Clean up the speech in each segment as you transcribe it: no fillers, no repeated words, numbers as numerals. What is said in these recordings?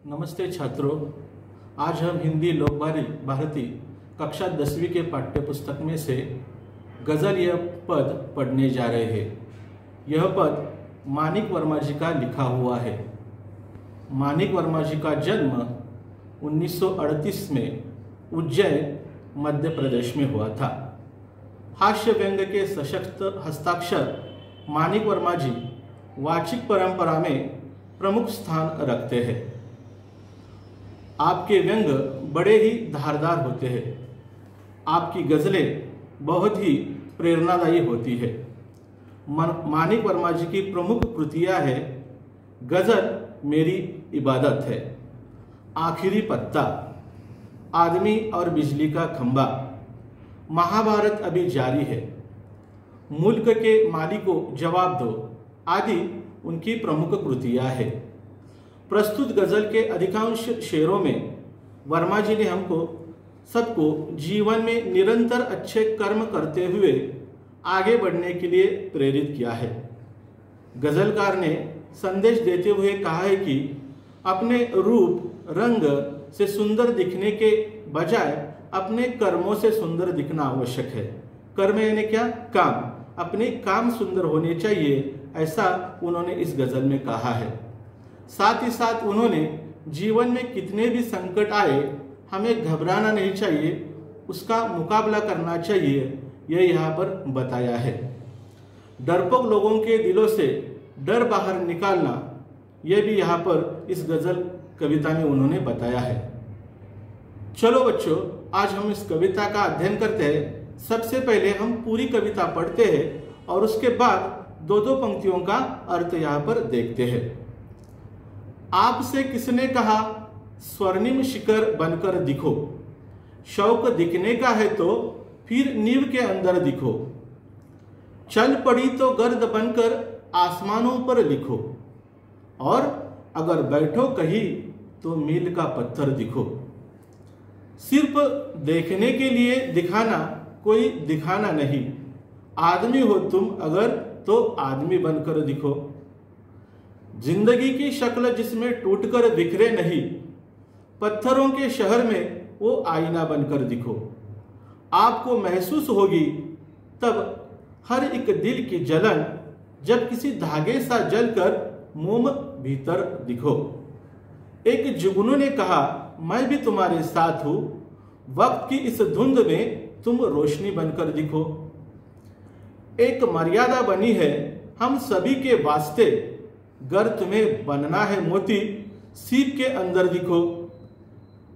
नमस्ते छात्रों, आज हम हिंदी लोक भारती कक्षा 10वीं के पाठ्य पुस्तक में से गज़ल यह पद पढ़ने जा रहे हैं। यह पद मानिक वर्मा जी का लिखा हुआ है। मानिक वर्मा जी का जन्म 1938 में उज्जैन मध्य प्रदेश में हुआ था। हास्य व्यंग के सशक्त हस्ताक्षर मानिक वर्मा जी वाचिक परंपरा में प्रमुख स्थान रखते हैं। आपके व्यंग बड़े ही धारदार होते हैं। आपकी गज़लें बहुत ही प्रेरणादायी होती है। मानिक वर्मा जी की प्रमुख कृतियाँ है गज़ल मेरी इबादत है, आखिरी पत्ता, आदमी और बिजली का खंबा, महाभारत अभी जारी है, मुल्क के मालिक को जवाब दो आदि उनकी प्रमुख कृतियाँ है। प्रस्तुत गज़ल के अधिकांश शेरों में वर्मा जी ने सबको जीवन में निरंतर अच्छे कर्म करते हुए आगे बढ़ने के लिए प्रेरित किया है। गज़लकार ने संदेश देते हुए कहा है कि अपने रूप रंग से सुंदर दिखने के बजाय अपने कर्मों से सुंदर दिखना आवश्यक है। कर्म यानी क्या? काम। अपने काम सुंदर होने चाहिए, ऐसा उन्होंने इस गज़ल में कहा है। साथ ही साथ उन्होंने जीवन में कितने भी संकट आए हमें घबराना नहीं चाहिए, उसका मुकाबला करना चाहिए, यह यहाँ पर बताया है। डरपोक लोगों के दिलों से डर बाहर निकालना, यह भी यहाँ पर इस गज़ल कविता में उन्होंने बताया है। चलो बच्चों, आज हम इस कविता का अध्ययन करते हैं। सबसे पहले हम पूरी कविता पढ़ते हैं और उसके बाद दो दो पंक्तियों का अर्थ यहाँ पर देखते हैं। आपसे किसने कहा स्वर्णिम शिखर बनकर दिखो, शौक दिखने का है तो फिर नींव के अंदर दिखो, चल पड़ी तो गर्द बनकर आसमानों पर लिखो, और अगर बैठो कहीं तो मील का पत्थर दिखो। सिर्फ देखने के लिए दिखाना कोई दिखाना नहीं, आदमी हो तुम अगर तो आदमी बनकर दिखो। जिंदगी की शक्ल जिसमें टूटकर बिखरे नहीं, पत्थरों के शहर में वो आईना बनकर दिखो। आपको महसूस होगी तब हर एक दिल की जलन, जब किसी धागे सा जलकर मोम भीतर दिखो। एक जुगनू ने कहा मैं भी तुम्हारे साथ हूं, वक्त की इस धुंध में तुम रोशनी बनकर दिखो। एक मर्यादा बनी है हम सभी के वास्ते, गर तुम्हें बनना है मोती सीप के अंदर दिखो।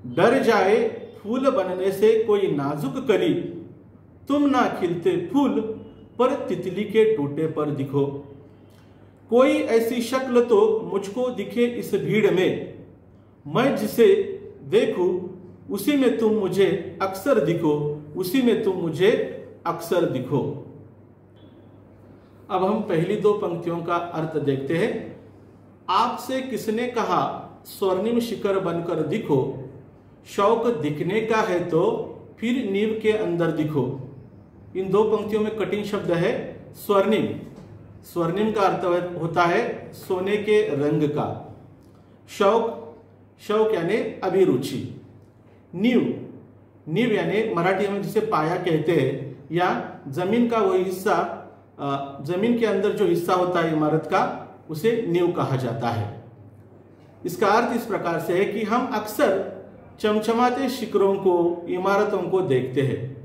डर जाए फूल बनने से कोई नाजुक कली, तुम ना खिलते फूल पर तितली के टूटे पर दिखो। कोई ऐसी शक्ल तो मुझको दिखे इस भीड़ में, मैं जिसे देखूं उसी में तुम मुझे अक्सर दिखो, उसी में तुम मुझे अक्सर दिखो। अब हम पहली दो पंक्तियों का अर्थ देखते हैं। आपसे किसने कहा स्वर्णिम शिखर बनकर दिखो, शौक दिखने का है तो फिर नींव के अंदर दिखो। इन दो पंक्तियों में कठिन शब्द है स्वर्णिम। स्वर्णिम का अर्थ होता है सोने के रंग का। शौक, शौक यानी अभिरुचि। नींव यानी मराठी में जिसे पाया कहते हैं, या जमीन का वही हिस्सा, जमीन के अंदर जो हिस्सा होता है इमारत का, उसे नींव कहा जाता है। इसका अर्थ इस प्रकार से है कि हम अक्सर चमचमाते शिखरों को, इमारतों को देखते हैं,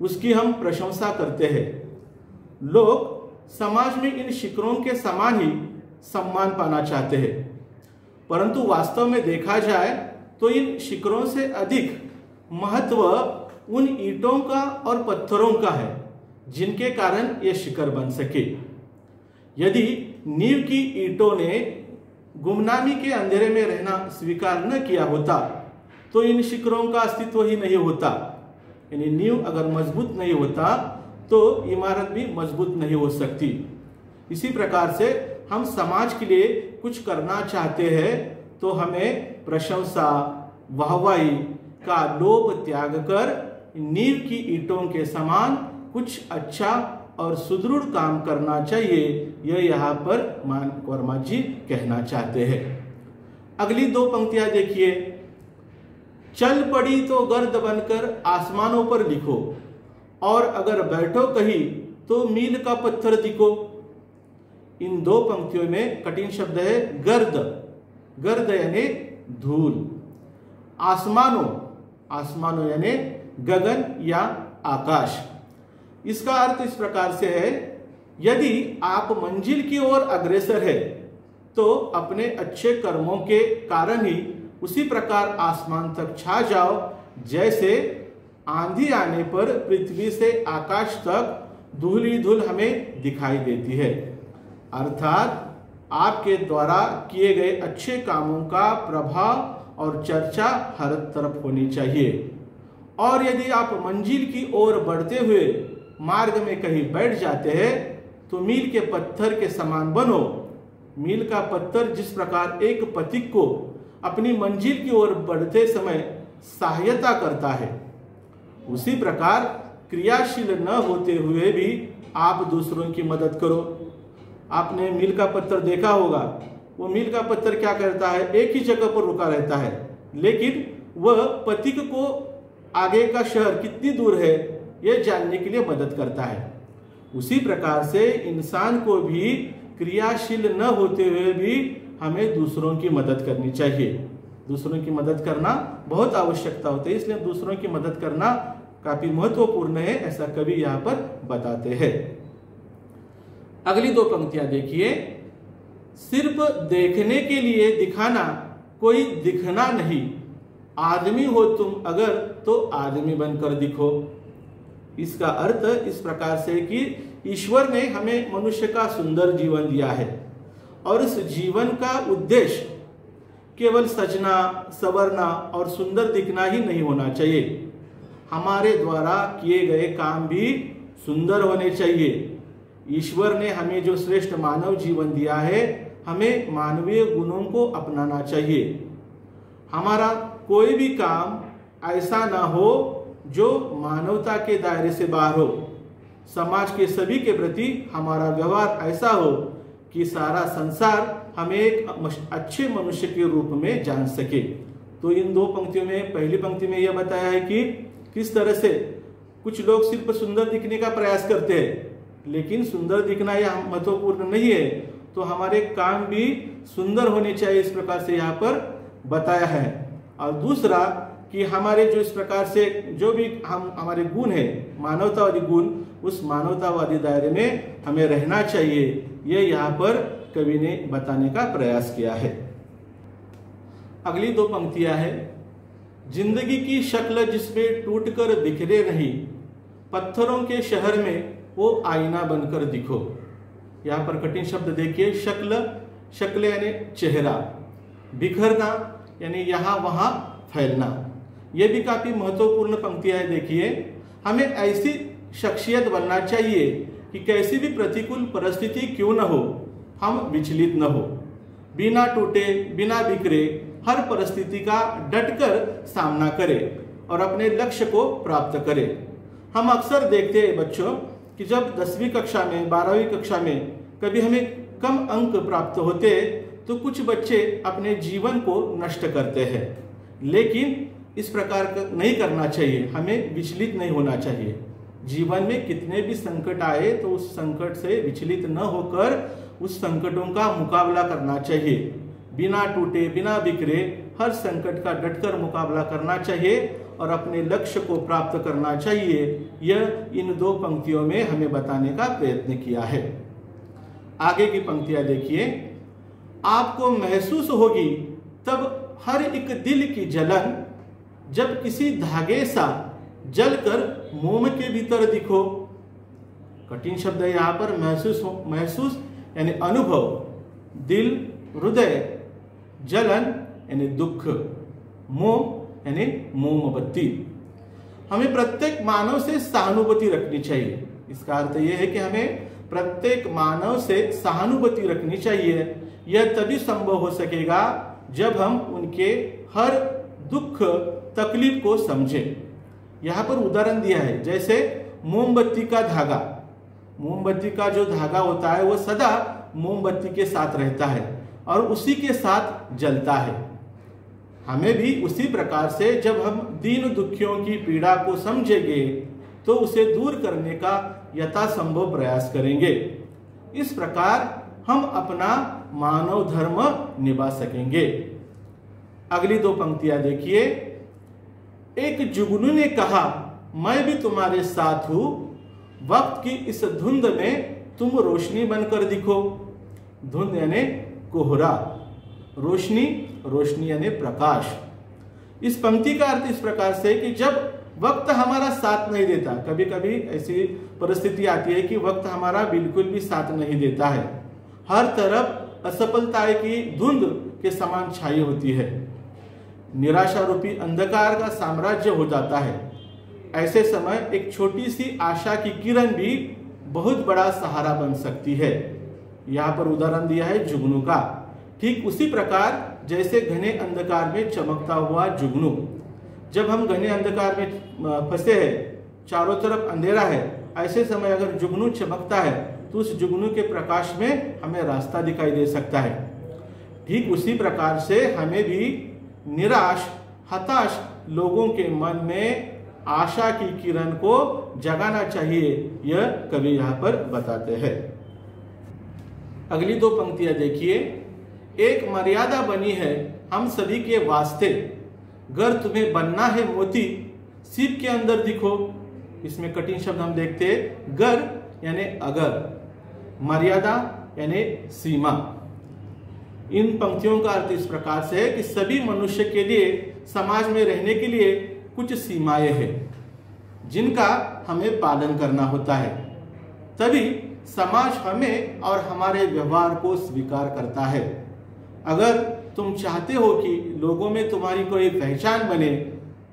उसकी हम प्रशंसा करते हैं। लोग समाज में इन शिखरों के समान ही सम्मान पाना चाहते हैं, परंतु वास्तव में देखा जाए तो इन शिखरों से अधिक महत्व उन ईंटों का और पत्थरों का है जिनके कारण यह शिखर बन सके। यदि नींव की ईंटों ने गुमनामी के अंधेरे में रहना स्वीकार न किया होता तो इन शिखरों का अस्तित्व ही नहीं होता। यानी नींव अगर मजबूत नहीं होता तो इमारत भी मजबूत नहीं हो सकती। इसी प्रकार से हम समाज के लिए कुछ करना चाहते हैं तो हमें प्रशंसा, वाहवाही का लोभ त्याग कर नींव की ईंटों के समान कुछ अच्छा और सुदृढ़ काम करना चाहिए, यह यहाँ पर मानिक वर्मा जी कहना चाहते हैं। अगली दो पंक्तियां देखिए। चल पड़ी तो गर्द बनकर आसमानों पर लिखो, और अगर बैठो कहीं तो मील का पत्थर दिखो। इन दो पंक्तियों में कठिन शब्द है गर्द। गर्द यानी धूल। आसमानों, आसमानों यानी गगन या आकाश। इसका अर्थ इस प्रकार से है, यदि आप मंजिल की ओर अग्रसर है तो अपने अच्छे कर्मों के कारण ही उसी प्रकार आसमान तक छा जाओ, जैसे आंधी आने पर पृथ्वी से आकाश तक धूल ही धूल हमें दिखाई देती है। अर्थात आपके द्वारा किए गए अच्छे कामों का प्रभाव और चर्चा हर तरफ होनी चाहिए। और यदि आप मंजिल की ओर बढ़ते हुए मार्ग में कहीं बैठ जाते हैं तो मील के पत्थर के समान बनो। मील का पत्थर जिस प्रकार एक पथिक को अपनी मंजिल की ओर बढ़ते समय सहायता करता है, उसी प्रकार क्रियाशील न होते हुए भी आप दूसरों की मदद करो। आपने मील का पत्थर देखा होगा, वो मील का पत्थर क्या करता है, एक ही जगह पर रुका रहता है, लेकिन वह पथिक को आगे का शहर कितनी दूर है यह जानने के लिए मदद करता है। उसी प्रकार से इंसान को भी क्रियाशील न होते हुए भी हमें दूसरों की मदद करनी चाहिए। दूसरों की मदद करना बहुत आवश्यकता होती है, इसलिए दूसरों की मदद करना काफी महत्वपूर्ण है, ऐसा कवि यहाँ पर बताते हैं। अगली दो पंक्तियां देखिए। सिर्फ देखने के लिए दिखाना कोई दिखना नहीं, आदमी हो तुम अगर तो आदमी बनकर दिखो। इसका अर्थ इस प्रकार से कि ईश्वर ने हमें मनुष्य का सुंदर जीवन दिया है और इस जीवन का उद्देश्य केवल सजना, संवरना और सुंदर दिखना ही नहीं होना चाहिए। हमारे द्वारा किए गए काम भी सुंदर होने चाहिए। ईश्वर ने हमें जो श्रेष्ठ मानव जीवन दिया है, हमें मानवीय गुणों को अपनाना चाहिए। हमारा कोई भी काम ऐसा ना हो जो मानवता के दायरे से बाहर हो। समाज के सभी के प्रति हमारा व्यवहार ऐसा हो कि सारा संसार हमें एक अच्छे मनुष्य के रूप में जान सके। तो इन दो पंक्तियों में, पहली पंक्ति में यह बताया है कि किस तरह से कुछ लोग सिर्फ सुंदर दिखने का प्रयास करते हैं, लेकिन सुंदर दिखना यह महत्वपूर्ण नहीं है, तो हमारे काम भी सुंदर होने चाहिए, इस प्रकार से यहाँ पर बताया है। और दूसरा कि हमारे जो इस प्रकार से जो भी हमारे गुण है, मानवतावादी गुण, उस मानवतावादी दायरे में हमें रहना चाहिए, यह यहाँ पर कवि ने बताने का प्रयास किया है। अगली दो पंक्तियां है। जिंदगी की शक्ल जिसमें टूटकर बिखरे नहीं, पत्थरों के शहर में वो आईना बनकर दिखो। यहाँ पर कठिन शब्द देखिए। शक्ल, शक्ल यानी चेहरा, बिखरना यानी यहाँ वहां फैलना। यह भी काफी महत्वपूर्ण पंक्तियां है। देखिए, हमें ऐसी शख्सियत बनना चाहिए कि कैसी भी प्रतिकूल परिस्थिति क्यों न हो, हम विचलित न हो, बिना टूटे बिना बिखरे हर परिस्थिति का डटकर सामना करें और अपने लक्ष्य को प्राप्त करें। हम अक्सर देखते हैं बच्चों कि जब 10वीं कक्षा में, 12वीं कक्षा में कभी हमें कम अंक प्राप्त होते तो कुछ बच्चे अपने जीवन को नष्ट करते हैं, लेकिन इस प्रकार नहीं करना चाहिए। हमें विचलित नहीं होना चाहिए। जीवन में कितने भी संकट आए तो उस संकट से विचलित न होकर उस संकटों का मुकाबला करना चाहिए। बिना टूटे बिना बिखरे हर संकट का डटकर मुकाबला करना चाहिए और अपने लक्ष्य को प्राप्त करना चाहिए। यह इन दो पंक्तियों में हमें बताने का प्रयत्न किया है। आगे की पंक्तियां देखिए। आपको महसूस होगी तब हर एक दिल की जलन, जब किसी धागे सा जलकर मोम के भीतर दिखो। कठिन शब्द है यहाँ पर। महसूस यानी अनुभव, दिल, हृदय, जलन यानी दुख, मोम यानी मोमबत्ती। हमें प्रत्येक मानव से सहानुभूति रखनी चाहिए। इसका अर्थ यह है कि हमें प्रत्येक मानव से सहानुभूति रखनी चाहिए। यह तभी संभव हो सकेगा जब हम उनके हर दुख तकलीफ को समझें। यहाँ पर उदाहरण दिया है, जैसे मोमबत्ती का धागा। मोमबत्ती का जो धागा होता है वो सदा मोमबत्ती के साथ रहता है। और उसी के साथ जलता है। हमें भी उसी प्रकार से जब हम दीन दुखियों की पीड़ा को समझेंगे तो उसे दूर करने का यथासंभव प्रयास करेंगे। इस प्रकार हम अपना मानव धर्म निभा सकेंगे। अगली दो पंक्तियां देखिए। एक जुगनू ने कहा, मैं भी तुम्हारे साथ हूं, वक्त की इस धुंध में तुम रोशनी बनकर दिखो। धुंध यानी कोहरा, रोशनी, रोशनी यानी प्रकाश। इस पंक्ति का अर्थ इस प्रकार से कि जब वक्त हमारा साथ नहीं देता, कभी कभी ऐसी परिस्थिति आती है कि वक्त हमारा बिल्कुल भी साथ नहीं देता है, हर तरफ असफलता की धुंध के समान छाई होती है, निराशा रूपी अंधकार का साम्राज्य हो जाता है। ऐसे समय एक छोटी सी आशा की किरण भी बहुत बड़ा सहारा बन सकती है। यहाँ पर उदाहरण दिया है जुगनू का। ठीक उसी प्रकार जैसे घने अंधकार में चमकता हुआ जुगनू, जब हम घने अंधकार में फंसे हैं, चारों तरफ अंधेरा है, ऐसे समय अगर जुगनू चमकता है तो उस जुगनू के प्रकाश में हमें रास्ता दिखाई दे सकता है। ठीक उसी प्रकार से हमें भी निराश, हताश लोगों के मन में आशा की किरण को जगाना चाहिए, यह कवि यहाँ पर बताते हैं। अगली दो पंक्तियां देखिए। एक मर्यादा बनी है हम सभी के वास्ते, गर तुम्हें बनना है मोती, सीप के अंदर दिखो। इसमें कठिन शब्द हम देखते हैं, गर यानी अगर, मर्यादा यानी सीमा। इन पंक्तियों का अर्थ इस प्रकार से है कि सभी मनुष्य के लिए समाज में रहने के लिए कुछ सीमाएं हैं जिनका हमें पालन करना होता है, तभी समाज हमें और हमारे व्यवहार को स्वीकार करता है। अगर तुम चाहते हो कि लोगों में तुम्हारी कोई पहचान बने,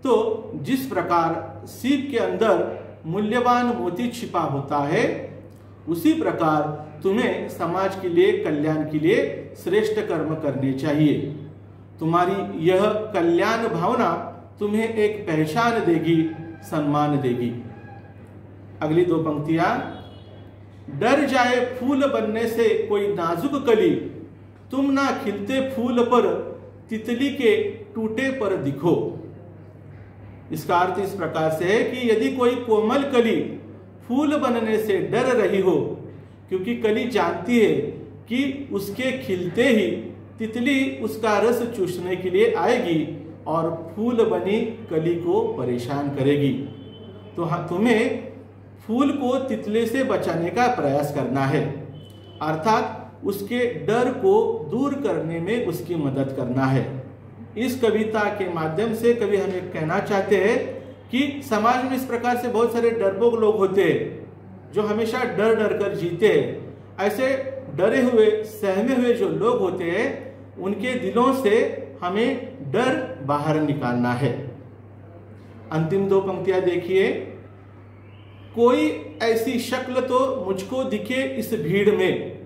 तो जिस प्रकार सीप के अंदर मूल्यवान मोती छिपा होता है, उसी प्रकार तुम्हें समाज के लिए, कल्याण के लिए श्रेष्ठ कर्म करने चाहिए। तुम्हारी यह कल्याण भावना तुम्हें एक पहचान देगी, सम्मान देगी। अगली दो पंक्तियां। डर जाए फूल बनने से कोई नाजुक कली, तुम ना खिलते फूल पर तितली के टूटे पर दिखो। इसका अर्थ इस प्रकार से है कि यदि कोई कोमल कली फूल बनने से डर रही हो, क्योंकि कली जानती है कि उसके खिलते ही तितली उसका रस चूसने के लिए आएगी और फूल बनी कली को परेशान करेगी, तो तुम्हें फूल को तितली से बचाने का प्रयास करना है, अर्थात उसके डर को दूर करने में उसकी मदद करना है। इस कविता के माध्यम से कवि हमें कहना चाहते हैं कि समाज में इस प्रकार से बहुत सारे डरपोक लोग होते हैं जो हमेशा डर डर कर जीते हैं। ऐसे डरे हुए, सहमे हुए जो लोग होते हैं, उनके दिलों से हमें डर बाहर निकालना है। अंतिम दो पंक्तियां देखिए। कोई ऐसी शक्ल तो मुझको दिखे इस भीड़ में,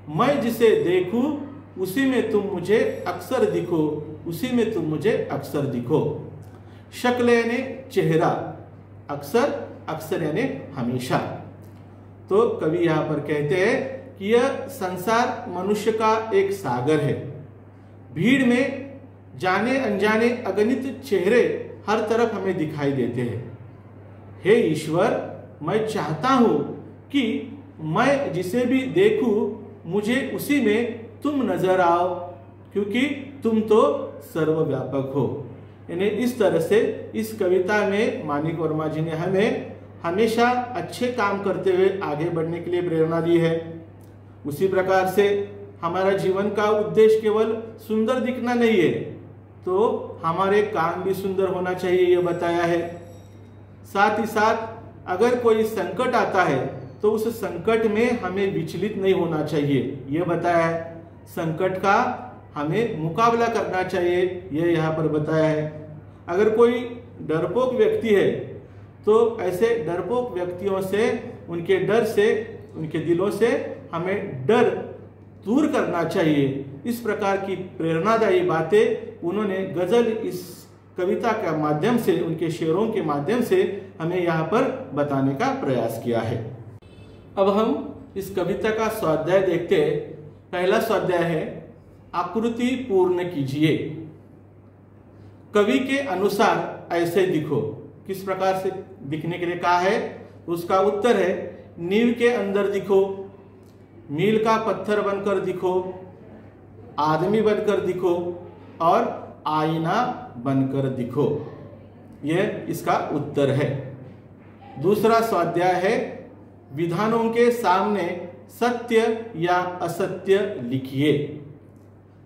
मैं जिसे देखूं उसी में तुम मुझे अक्सर दिखो, उसी में तुम मुझे अक्सर दिखो। शक्ल यानी चेहरा, अक्सर, अक्सर यानी हमेशा। तो कवि यहाँ पर कहते हैं कि यह संसार मनुष्य का एक सागर है। भीड़ में जाने अनजाने अगणित चेहरे हर तरफ हमें दिखाई देते हैं। हे ईश्वर, मैं चाहता हूं कि मैं जिसे भी देखूं मुझे उसी में तुम नजर आओ, क्योंकि तुम तो सर्वव्यापक हो। यानी इस तरह से इस कविता में मानिक वर्मा जी ने हमें हमेशा अच्छे काम करते हुए आगे बढ़ने के लिए प्रेरणा दी है। उसी प्रकार से हमारा जीवन का उद्देश्य केवल सुंदर दिखना नहीं है, तो हमारे काम भी सुंदर होना चाहिए, यह बताया है। साथ ही साथ अगर कोई संकट आता है तो उस संकट में हमें विचलित नहीं होना चाहिए, यह बताया है। संकट का हमें मुकाबला करना चाहिए, यह यहाँ पर बताया है। अगर कोई डरपोक व्यक्ति है तो ऐसे डरपोक व्यक्तियों से, उनके डर से, उनके दिलों से हमें डर दूर करना चाहिए। इस प्रकार की प्रेरणादायी बातें उन्होंने गजल इस कविता के माध्यम से, उनके शेरों के माध्यम से हमें यहाँ पर बताने का प्रयास किया है। अब हम इस कविता का स्वाध्याय देखते हैं। पहला स्वाध्याय है आकृति पूर्ण कीजिए। कवि के अनुसार ऐसे दिखो। किस प्रकार से दिखने के लिए कहा है? उसका उत्तर है नींव के अंदर दिखो, मील का पत्थर बनकर दिखो, आदमी बनकर दिखो और आईना बनकर दिखो। यह इसका उत्तर है। दूसरा स्वाध्याय है विधानों के सामने सत्य या असत्य लिखिए।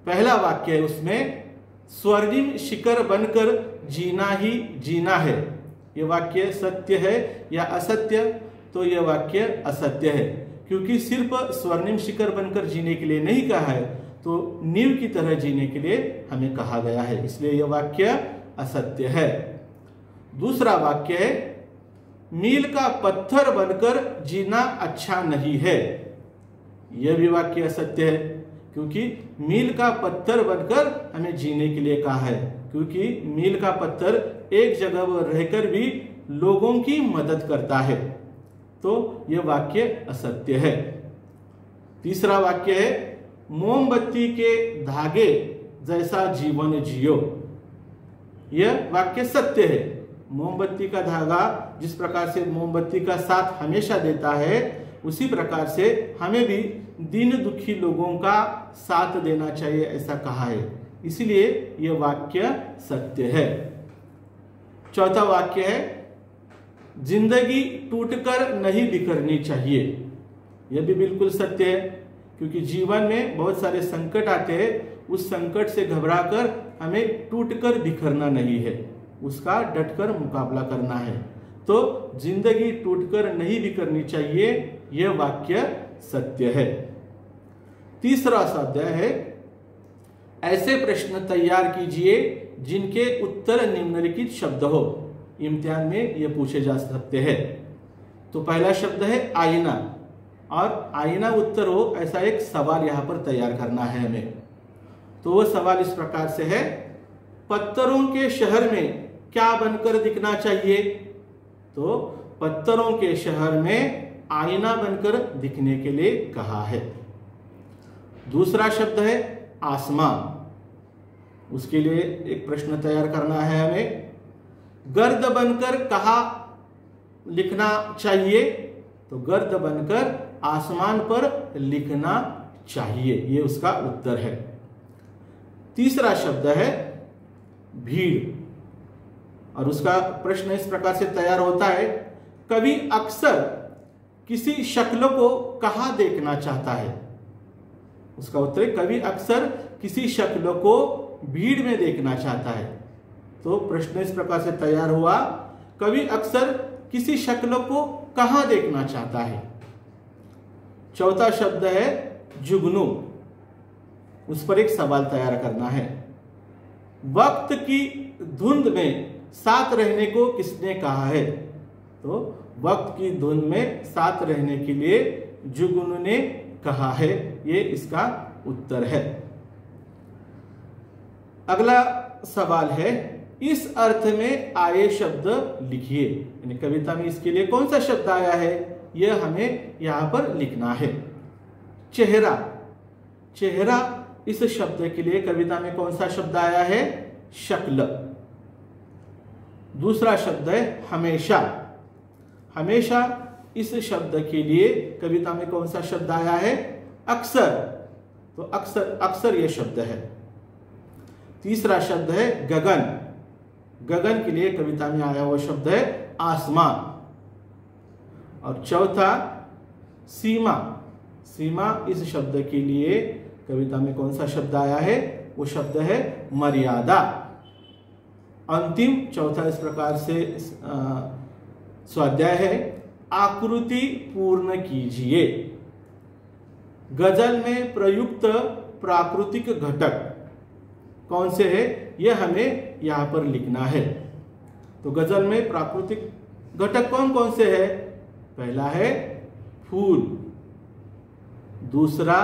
पहला वाक्य है उसमें स्वर्णिम शिखर बनकर जीना ही जीना है। यह वाक्य सत्य है या असत्य? तो यह वाक्य असत्य है, क्योंकि सिर्फ स्वर्णिम शिखर बनकर जीने के लिए नहीं कहा है, तो नींव की तरह जीने के लिए हमें कहा गया है, इसलिए यह वाक्य असत्य है। दूसरा वाक्य है मील का पत्थर बनकर जीना अच्छा नहीं है। यह भी वाक्य असत्य है, क्योंकि मील का पत्थर बनकर हमें जीने के लिए कहा है, क्योंकि मील का पत्थर एक जगह पर रहकर भी लोगों की मदद करता है, तो यह वाक्य असत्य है। तीसरा वाक्य है मोमबत्ती के धागे जैसा जीवन जियो। यह वाक्य सत्य है। मोमबत्ती का धागा जिस प्रकार से मोमबत्ती का साथ हमेशा देता है, उसी प्रकार से हमें भी दीन दुखी लोगों का साथ देना चाहिए, ऐसा कहा है, इसलिए यह वाक्य सत्य है। चौथा वाक्य है जिंदगी टूटकर नहीं बिखरनी चाहिए। यह भी बिल्कुल सत्य है, क्योंकि जीवन में बहुत सारे संकट आते हैं, उस संकट से घबराकर हमें टूटकर बिखरना नहीं है, उसका डटकर मुकाबला करना है। तो जिंदगी टूटकर नहीं बिखरनी चाहिए, यह वाक्य सत्य है। तीसरा स्वाध्याय है ऐसे प्रश्न तैयार कीजिए जिनके उत्तर निम्नलिखित शब्द हो। इम्तिहान में यह पूछे जा सकते हैं। तो पहला शब्द है आईना, और आईना उत्तर हो ऐसा एक सवाल यहां पर तैयार करना है हमें। तो वह सवाल इस प्रकार से है पत्थरों के शहर में क्या बनकर दिखना चाहिए? तो पत्थरों के शहर में आईना बनकर दिखने के लिए कहा है। दूसरा शब्द है आसमान, उसके लिए एक प्रश्न तैयार करना है हमें। गर्द बनकर कहा लिखना चाहिए? तो गर्द बनकर आसमान पर लिखना चाहिए, ये उसका उत्तर है। तीसरा शब्द है भीड़, और उसका प्रश्न इस प्रकार से तैयार होता है कवि अक्सर किसी शक्ल को कहाँ देखना चाहता है? उसका उत्तर है कवि अक्सर किसी शक्ल को भीड़ में देखना चाहता है। तो प्रश्न इस प्रकार से तैयार हुआ कवि अक्सर किसी शक्ल को कहाँ देखना चाहता है। चौथा शब्द है जुगनू, उस पर एक सवाल तैयार करना है। वक्त की धुंध में साथ रहने को किसने कहा है? तो वक्त की धुंध में साथ रहने के लिए जुगनू ने कहा है, ये इसका उत्तर है। अगला सवाल है इस अर्थ में आए शब्द लिखिए। यानी कविता में इसके लिए कौन सा शब्द आया है, यह हमें यहां पर लिखना है। चेहरा, चेहरा इस शब्द के लिए कविता में कौन सा शब्द आया है? शक्ल। दूसरा शब्द है हमेशा, हमेशा इस शब्द के लिए कविता में कौन सा शब्द आया है? अक्सर। तो अक्सर, अक्सर यह शब्द है। तीसरा शब्द है गगन, गगन के लिए कविता में आया हुआ शब्द है आसमान। और चौथा सीमा, सीमा इस शब्द के लिए कविता में कौन सा शब्द आया है? वो शब्द है मर्यादा। अंतिम चौथा इस प्रकार से स्वाध्याय है आकृति पूर्ण कीजिए। गजल में प्रयुक्त प्राकृतिक घटक कौन से है, यह हमें यहां पर लिखना है। तो गजल में प्राकृतिक घटक कौन कौन से है? पहला है फूल, दूसरा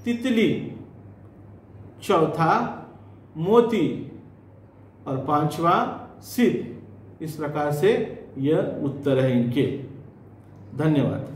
तितली, चौथा मोती और पांचवा सिर। इस प्रकार से यह उत्तर है इनके। धन्यवाद।